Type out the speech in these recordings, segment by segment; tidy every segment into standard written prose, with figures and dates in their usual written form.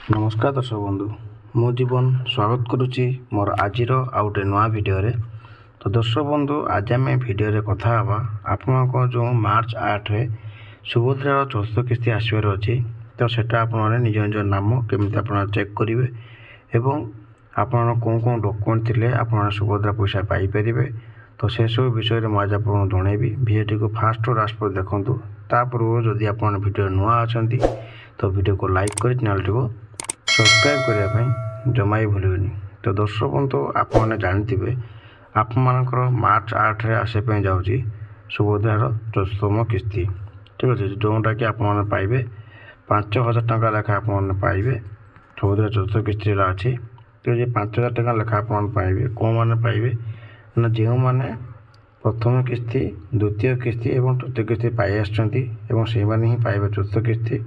नमस्कार दर्शक बंधु मो जीवन स्वागत करुच्ची मोर आज आउ गए नुआ भिडियो तो दर्शक बंधु आज आम भिडियो कथा हाँ आपण जो मार्च 8 रे सुभद्रार चतुर्थ किस्ती आसबार अच्छी तो सेटा आपने निज निज नाम केमी आप चेक करेंगे एवं आपण कौन कौन डॉक्यूमेंट थे आप सुभद्रा पैसा पाइपर तो से सब विषय में आज आपको जनइबी भिडियो को फास्ट और लास्ट पर देखूँ तापर जदि आप भिडियो नुआ अच्छा तो भिडियो को लाइक कर चैनल को सब्सक्राइब करने जमा ही भूलें। तो दर्शक बंधु आपने जानते आप मार्च 8 रे आसपा जाऊँगी सुभद्रार चतुर्थम किस्ती ठीक अच्छे जोटा कि आप पाइबे 5,000 टंका लेखा आप पाइबे सुभद्रा चतुर्थ किस्ती अच्छी तो ये 5,000 टंका लेखा आप पाइबे कौन मैंने पाइबे ना जो मैंने प्रथम किस्ती द्वितीय किस्ती और तृतीय किस्ती पाई आसमें ही पाइबे चतुर्थ किस्ती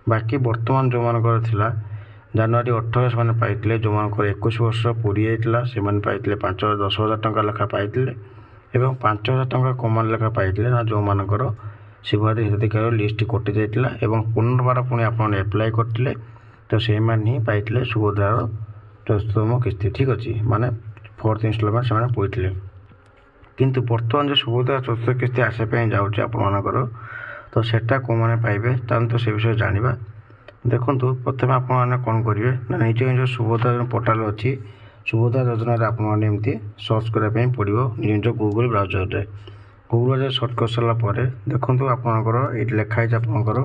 बाकी बर्तमान जो मानकर जनवरी 18 से पाइले जो मान 21 वर्ष पूरी जाता से पाइले 10,000 टंका लेखा पाइले एवं 5,000 टंका कमान लेखा पाइले ना जो मानकर शिवहादी हिताधिकारी लिस्ट कटि जाता एवं पुनर्बार पुणी आप एप्लाय करते तो से ही पाइले सुभद्रार चतुर्थम किस्ती ठीक अच्छे माने 4th इंस्टॉलमेंट से पाइले किंतु बर्तमान जो सुभद्रा चतुर्थ किस्ती आसपा जाऊँगी आपर तो सेटा कौन मैंने पाइबे तो से विषय जाना देखूँ प्रथम आप कौन करेंगे ना निज निज सुभद्रा जो पोर्टाल अच्छी सुभद्रा योजना आपमती सर्च करने पड़ो निज निज गूगल ब्राउजर रे गूगल सर्च कर सारापर देखूँ आपंकर ये लिखाई आपंकर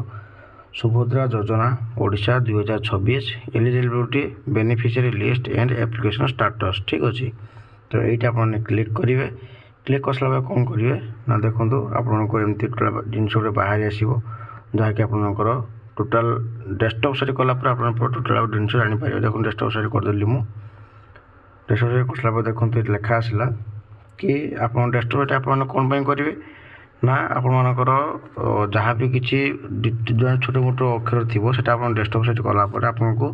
सुभद्रा योजना Odisha 2026 eligibility beneficiary list and application status ठीक अच्छे तो ये आपने क्लिक करेंगे क्लिक कर सारा कौन करेंगे ना देखूँ आपको एमती जिनस बाहरी आसो जहाँकि आपंकर टोटाल डेस्कटॉप साइड कलापर आप टोटाल जिन जापर देखो डेस्कटॉप साइड करदेली मुझे डेस्कटॉप साइड कर सारा देखो ये लेखा आसला कि आप डेस्कटॉप साइड आप कौन करेंगे ना आपर जहाँ भी किसी छोट मोट अक्षर थी से डेस्कटॉप साइड कलापर आपको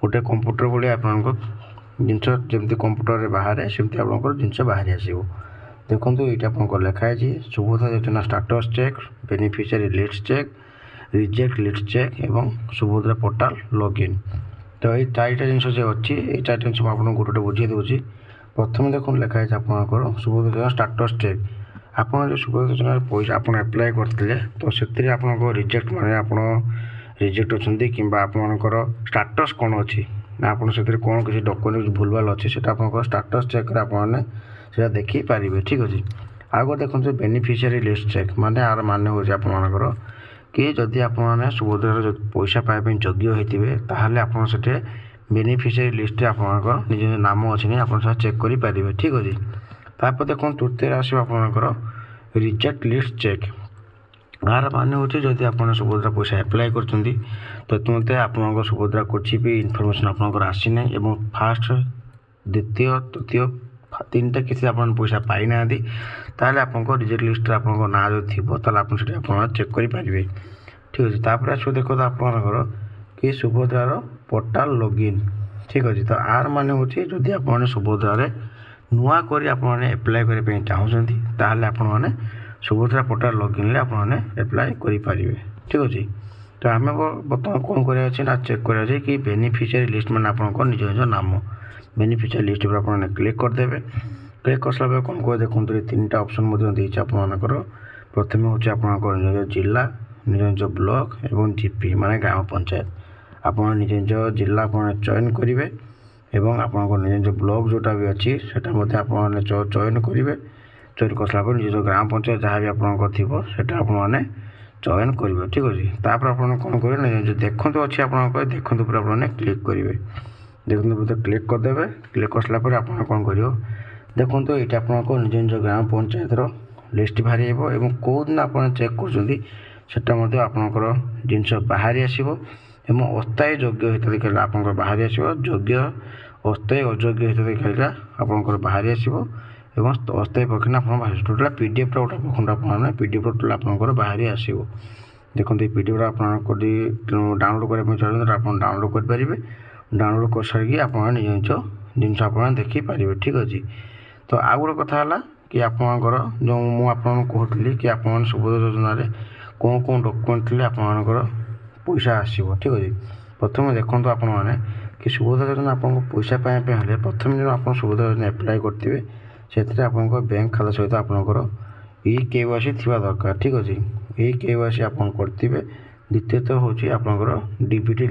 गोटे कंप्यूटर भाई आप जिनस जमी कंप्यूटर बाहर सेमती आप जिनस बाहरी आसो देखो ये आपको लिखाई सुभद्रा योजना status check beneficiary list check reject list check एवं सुभद्रा पोर्टाल लॉगिन तो ये 4टा जिन अच्छी ये 4टा जिन आपको गोटे बुझे दूसरी प्रथम देखो लिखाई आपंकर सुभद्रा योजना स्टाटस चेक आप जो सुभद्रा योजना पैसा आप एप्लाय करते तो से आपको रिजेक्ट माने आप रिजेक्ट अच्छा कि आपर स्टाटस कौन अच्छी ना आप कौन किसी डॉक्यूमेंट भूलभाल अच्छे से आप स्टाटस चेक आपने देखिपारे ठीक अच्छे आगे देखो बेनिफिशियरी लिस्ट चेक माने आर मान हो आपर कि जदि आपने सुभद्रार पैसा पाइबा योग्य होते ताहले आप बेनिफिशियरी लिस्ट आपंकर निज निज नाम अच्छे नहीं आप चेक करेंगे ठीक अच्छे तापर देखो तृतीय आसो आपंकर रिजेक्ट लिस्ट चेक यार मान हो जदि आप सुभद्रा पैसा एप्लाय कर तो आप सुभद्रा कुछ भी इनफर्मेशन आपंकर आसी ना फास्ट द्वितीय तृतीय 3टा किसी आप पैसा पाई ना ताहले आपको रिजेक्ट लिस्ट आप ना जो थी आप चेक करेंगे ठीक अच्छे तापर आसो देखो आपंकर कि सुभद्रार पोर्टाल लॉगिन ठीक अच्छे तो आर मान हो जदि आप सुभद्रार नुआ कर एप्लाय करने चाहते ताहले आपने सुभद्रा पोर्टाल लॉगिन आपने एप्लाय करेंगे ठीक अच्छे तो आम बर्तमान कौन कराया ना चेक कराया कि बेनिफिशियरी लिस्ट मैंने आपको निज निज नाम बेनिफिशियरी लिस्ट पर आपने क्लिक करदे क्लिक कर सारा कौन कह देखो 3टा ऑप्शन देती आपर प्रथम हूँ आपंकर निज निज जिला निज निज ब्लॉक एवं जीपी माने ग्राम पंचायत आप निज निज जिला चयन करेंगे एवं आपंकर निज निज ब्लॉक जोटा भी अच्छी से चयन करेंगे चयन कर सारा निज ग्राम पंचायत जहाँ भी आपंकर थी आपने चयन करेंगे ठीक अच्छे तापर आप कौन करेंगे निज देखते अच्छे आप देखते पूरा आपने क्लिक करेंगे देखते क्लिक करदे क्लिक कर सारापर आप कौन कर देखो ये आपको निज निज ग्राम पंचायतर लिस्ट बाहरी एवं कौ दिन आप चेक कर आपंकर जिनस बाहरी आसो अस्थायी योग्य हिताधिकारी आपंकर बाहरी आसो योग्य अस्थायी अयोग्य हिताधिकारी आपंकर बाहरी आसो अस्थायी प्रखंड आप टोटाल पीडीएफ गोटे प्रखंड आपने पीडीएफ टोटाल आपंकर बाहरी आसो देखो ये पीडीएफ आपको डाउनलोड करने चाहते आप डाउनलोड करेंगे डाउनलोड कर सारी आप निज निज जिनस आप देखिपारे ठीक अच्छे तो आउ गोटे कथा है कि आपंकर जो मुझे कहती कि आप सुभद्रा योजना कौन कौन डॉक्यूमेंट थे आपंकर पैसा आसो ठीक अच्छे प्रथम देखो आपण मैंने कि सुभद्रा योजना आपको पैसा पाइबा हेले प्रथम जो आप सुभद्रा योजना एप्लाय करेंगे से आप बैंक खाता सहित आपंकर KYC थी दरकार। ठीक अच्छे ये KYC आप करेंगे। द्वितीयत हूँ आपंकर DBT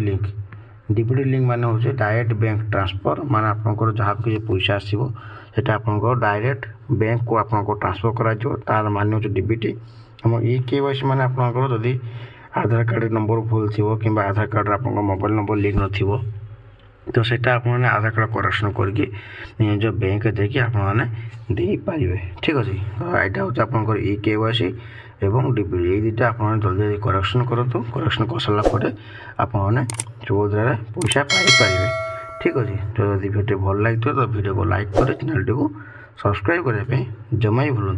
लिंक माने हूँ डायरेक्ट बैंक ट्रांसफर माने आपंकर जहाँ भी पैसा आसो सेटा आपंकर डायरेक्ट बैंक को आपको ट्रांसफर कर तार मान हूँ DBT। हम KYC माने आपंकर जदि आधार कार्ड नंबर भूल थी कि आधार कार्ड आप मोबाइल नंबर लिंक नथिबो तो सेटा आप आधार कार्ड करेक्शन करके निज बैंक देखिए आपने। ठीक अच्छे तो यहाँ हूँ आपंकर KYC एवं DBT ये दुटा आप जल्दी जल्दी करेक्शन करूँ। करेक्शन कर सारापर आपने सुभद्रा पैसा पाइपर। ठीक अच्छे तो यदि भिडियो भल लगी तो भिडियो को लाइक कर चैनल टी सब्सक्राइब करने जमा ही भूलु।